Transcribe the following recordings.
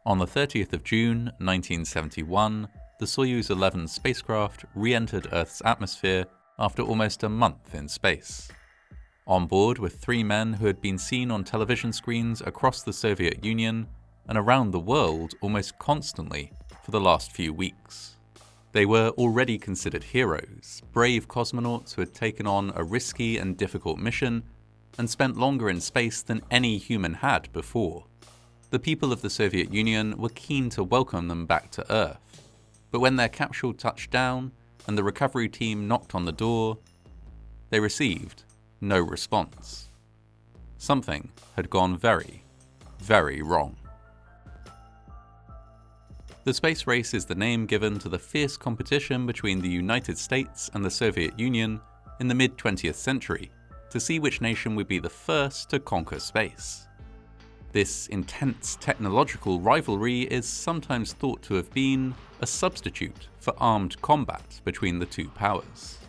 On the 30th of June 1971, the Soyuz 11 spacecraft re-entered Earth's atmosphere after almost a month in space. On board were 3 men who had been seen on television screens across the Soviet Union and around the world almost constantly for the last few weeks. They were already considered heroes, brave cosmonauts who had taken on a risky and difficult mission and spent longer in space than any human had before. The people of the Soviet Union were keen to welcome them back to Earth, but when their capsule touched down and the recovery team knocked on the door, they received no response. Something had gone very, very wrong. The space race is the name given to the fierce competition between the United States and the Soviet Union in the mid-20th century to see which nation would be the first to conquer space. This intense technological rivalry is sometimes thought to have been a substitute for armed combat between the two powers.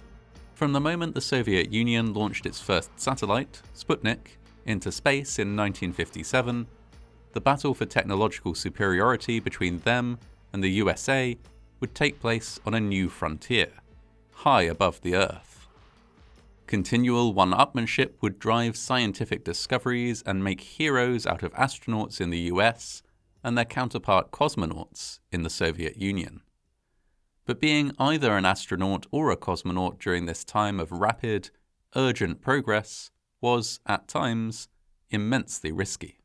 From the moment the Soviet Union launched its first satellite, Sputnik, into space in 1957, the battle for technological superiority between them and the USA would take place on a new frontier, high above the Earth. Continual one-upmanship would drive scientific discoveries and make heroes out of astronauts in the US and their counterpart cosmonauts in the Soviet Union. But being either an astronaut or a cosmonaut during this time of rapid, urgent progress was, at times, immensely risky.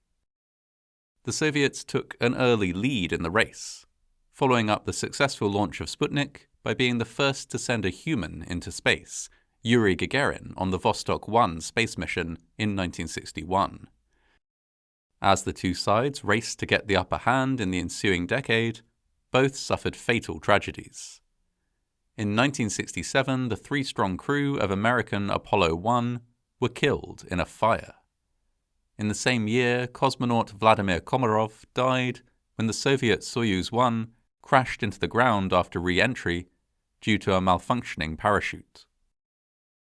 The Soviets took an early lead in the race, following up the successful launch of Sputnik by being the first to send a human into space, Yuri Gagarin, on the Vostok 1 space mission in 1961. As the two sides raced to get the upper hand in the ensuing decade, both suffered fatal tragedies. In 1967, the 3-strong crew of American Apollo 1 were killed in a fire. In the same year, cosmonaut Vladimir Komarov died when the Soviet Soyuz 1 crashed into the ground after re-entry due to a malfunctioning parachute.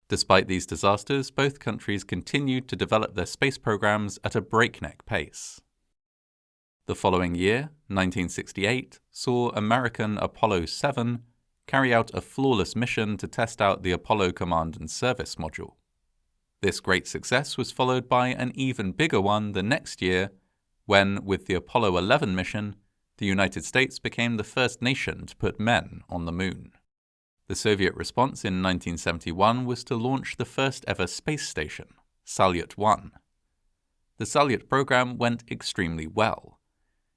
Despite these disasters, both countries continued to develop their space programs at a breakneck pace. The following year, 1968, saw American Apollo 7 carry out a flawless mission to test out the Apollo Command and Service module. This great success was followed by an even bigger one the next year when, with the Apollo 11 mission, the United States became the first nation to put men on the moon. The Soviet response in 1971 was to launch the first ever space station, Salyut-1. The Salyut program went extremely well.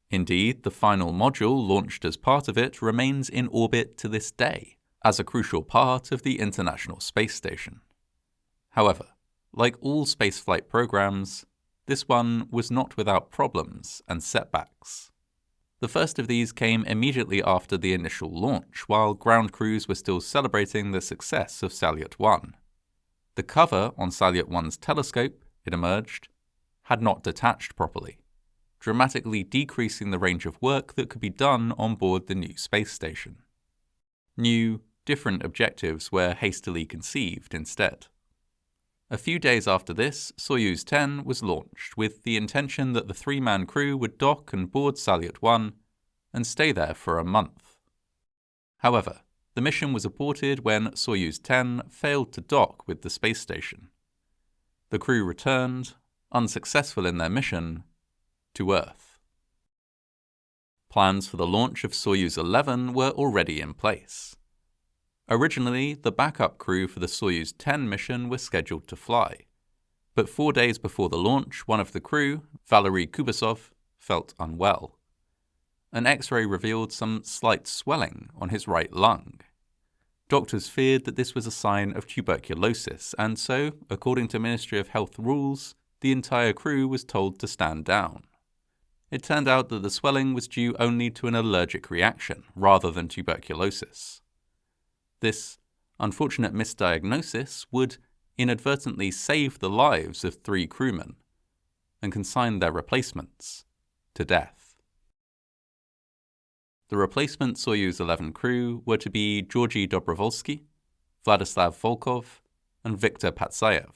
Indeed, the final module launched as part of it remains in orbit to this day, as a crucial part of the International Space Station. However, like all spaceflight programs, this one was not without problems and setbacks. The first of these came immediately after the initial launch, while ground crews were still celebrating the success of Salyut-1. The cover on Salyut-1's telescope, it emerged, had not detached properly, dramatically decreasing the range of work that could be done on board the new space station. New, different objectives were hastily conceived instead. A few days after this, Soyuz 10 was launched with the intention that the 3-man crew would dock and board Salyut-1 and stay there for a month. However, the mission was aborted when Soyuz 10 failed to dock with the space station. The crew returned, unsuccessful in their mission, to Earth. Plans for the launch of Soyuz 11 were already in place. Originally, the backup crew for the Soyuz 10 mission were scheduled to fly, but 4 days before the launch, one of the crew, Valery Kubasov, felt unwell. An X-ray revealed some slight swelling on his right lung. Doctors feared that this was a sign of tuberculosis, and so, according to Ministry of Health rules, the entire crew was told to stand down. It turned out that the swelling was due only to an allergic reaction, rather than tuberculosis. This unfortunate misdiagnosis would inadvertently save the lives of 3 crewmen and consign their replacements to death. The replacement Soyuz 11 crew were to be Georgy Dobrovolsky, Vladislav Volkov, and Viktor Patsayev.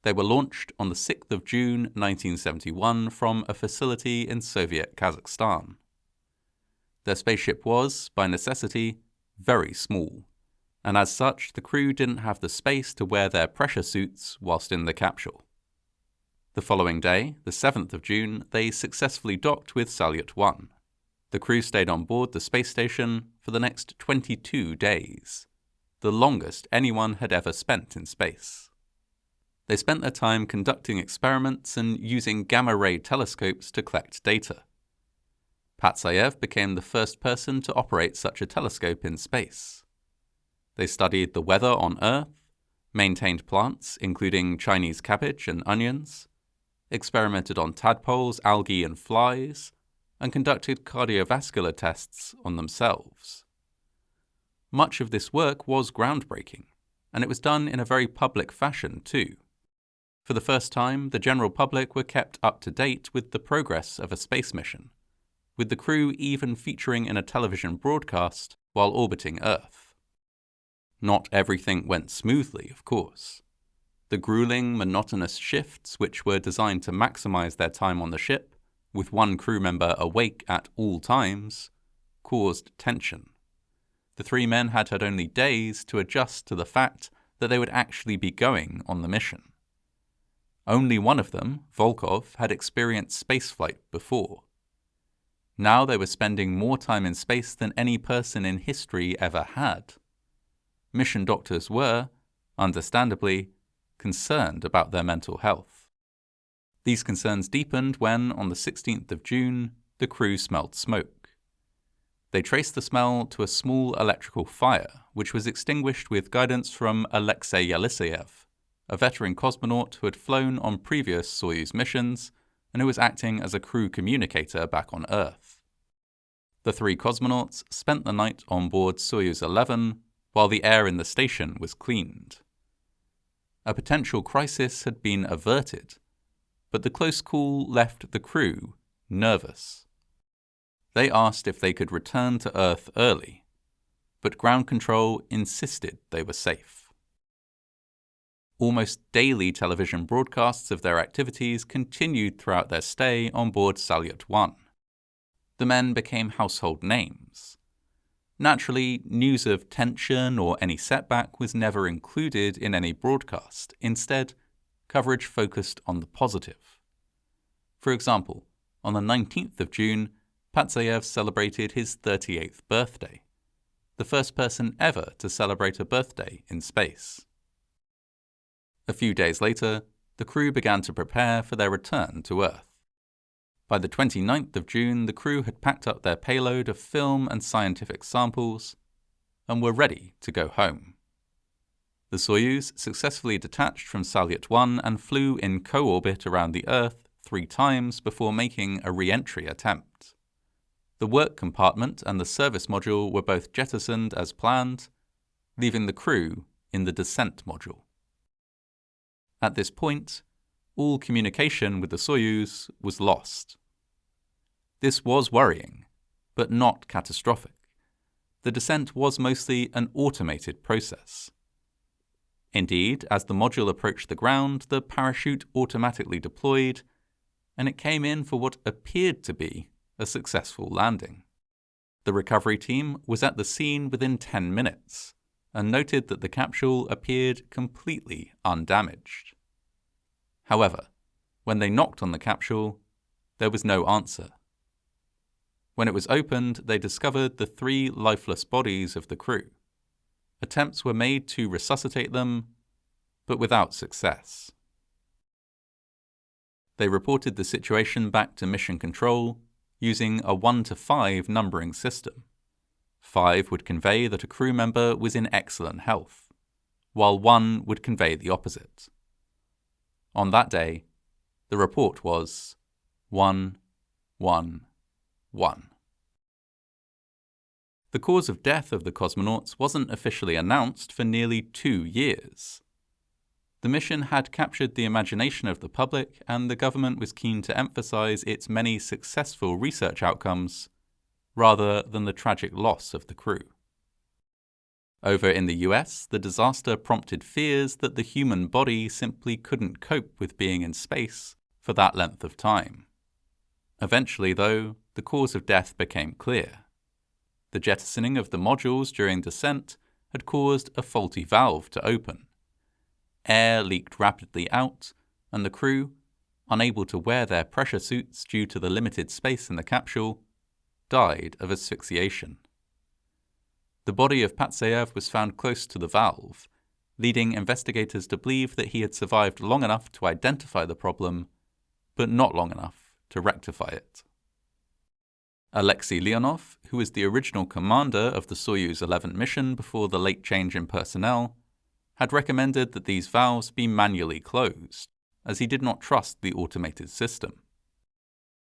They were launched on the 6th of June 1971 from a facility in Soviet Kazakhstan. Their spaceship was, by necessity, very small, and as such the crew didn't have the space to wear their pressure suits whilst in the capsule. The following day, the 7th of June, they successfully docked with Salyut 1. The crew stayed on board the space station for the next 22 days, the longest anyone had ever spent in space. They spent their time conducting experiments and using gamma-ray telescopes to collect data. Patsayev became the first person to operate such a telescope in space. They studied the weather on Earth, maintained plants, including Chinese cabbage and onions, experimented on tadpoles, algae, and flies, and conducted cardiovascular tests on themselves. Much of this work was groundbreaking, and it was done in a very public fashion too. For the first time, the general public were kept up to date with the progress of a space mission, with the crew even featuring in a television broadcast while orbiting Earth. Not everything went smoothly, of course. The grueling, monotonous shifts, which were designed to maximize their time on the ship, with one crew member awake at all times, caused tension. The three men had had only days to adjust to the fact that they would actually be going on the mission. Only one of them, Volkov, had experienced spaceflight before. Now they were spending more time in space than any person in history ever had. Mission doctors were, understandably, concerned about their mental health. These concerns deepened when, on the 16th of June, the crew smelled smoke. They traced the smell to a small electrical fire, which was extinguished with guidance from Alexei Yeliseyev, a veteran cosmonaut who had flown on previous Soyuz missions and who was acting as a crew communicator back on Earth. The three cosmonauts spent the night on board Soyuz 11 while the air in the station was cleaned. A potential crisis had been averted, but the close call left the crew nervous. They asked if they could return to Earth early, but ground control insisted they were safe. Almost daily television broadcasts of their activities continued throughout their stay on board Salyut 1. The men became household names. Naturally, news of tension or any setback was never included in any broadcast. Instead, coverage focused on the positive. For example, on the 19th of June, Patsayev celebrated his 38th birthday, the first person ever to celebrate a birthday in space. A few days later, the crew began to prepare for their return to Earth. By the 29th of June, the crew had packed up their payload of film and scientific samples and were ready to go home. The Soyuz successfully detached from Salyut 1 and flew in co-orbit around the Earth 3 times before making a re-entry attempt. The work compartment and the service module were both jettisoned as planned, leaving the crew in the descent module. At this point, all communication with the Soyuz was lost. This was worrying, but not catastrophic. The descent was mostly an automated process. Indeed, as the module approached the ground, the parachute automatically deployed, and it came in for what appeared to be a successful landing. The recovery team was at the scene within 10 minutes, and noted that the capsule appeared completely undamaged. However, when they knocked on the capsule, there was no answer. When it was opened, they discovered the 3 lifeless bodies of the crew. Attempts were made to resuscitate them, but without success. They reported the situation back to Mission Control using a 1 to 5 numbering system. 5 would convey that a crew member was in excellent health, while 1 would convey the opposite. On that day, the report was 1, 1, 1. The cause of death of the cosmonauts wasn't officially announced for nearly 2 years. The mission had captured the imagination of the public, and the government was keen to emphasize its many successful research outcomes rather than the tragic loss of the crew. Over in the US, the disaster prompted fears that the human body simply couldn't cope with being in space for that length of time. Eventually, though, the cause of death became clear. The jettisoning of the modules during descent had caused a faulty valve to open. Air leaked rapidly out, and the crew, unable to wear their pressure suits due to the limited space in the capsule, died of asphyxiation. The body of Patsayev was found close to the valve, leading investigators to believe that he had survived long enough to identify the problem, but not long enough to rectify it. Alexei Leonov, who was the original commander of the Soyuz 11 mission before the late change in personnel, had recommended that these valves be manually closed, as he did not trust the automated system.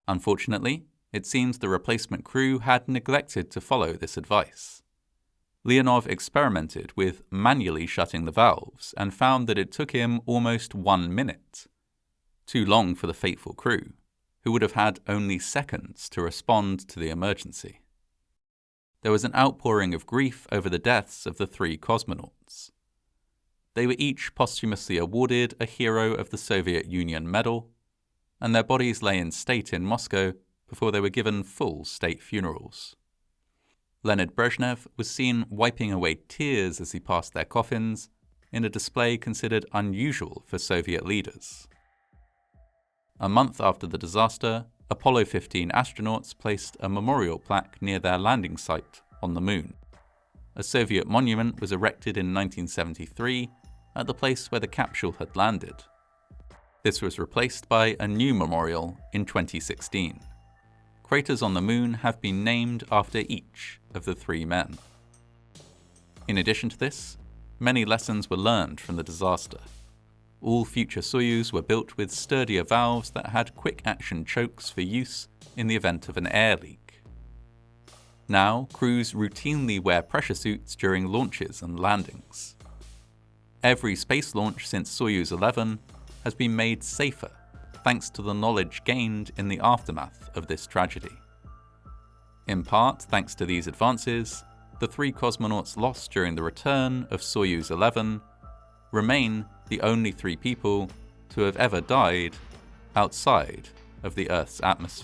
Unfortunately, it seems the replacement crew had neglected to follow this advice. Leonov experimented with manually shutting the valves and found that it took him almost 1 minute, too long for the fateful crew, who would have had only seconds to respond to the emergency. There was an outpouring of grief over the deaths of the 3 cosmonauts. They were each posthumously awarded a Hero of the Soviet Union medal, and their bodies lay in state in Moscow before they were given full state funerals. Leonid Brezhnev was seen wiping away tears as he passed their coffins in a display considered unusual for Soviet leaders. A month after the disaster, Apollo 15 astronauts placed a memorial plaque near their landing site on the Moon. A Soviet monument was erected in 1973 at the place where the capsule had landed. This was replaced by a new memorial in 2016. Craters on the Moon have been named after each of the 3 men. In addition to this, many lessons were learned from the disaster. All future Soyuz were built with sturdier valves that had quick-action chokes for use in the event of an air leak. Now, crews routinely wear pressure suits during launches and landings. Every space launch since Soyuz 11 has been made safer thanks to the knowledge gained in the aftermath of this tragedy. In part thanks to these advances, the 3 cosmonauts lost during the return of Soyuz 11 remain the only 3 people to have ever died outside of the Earth's atmosphere.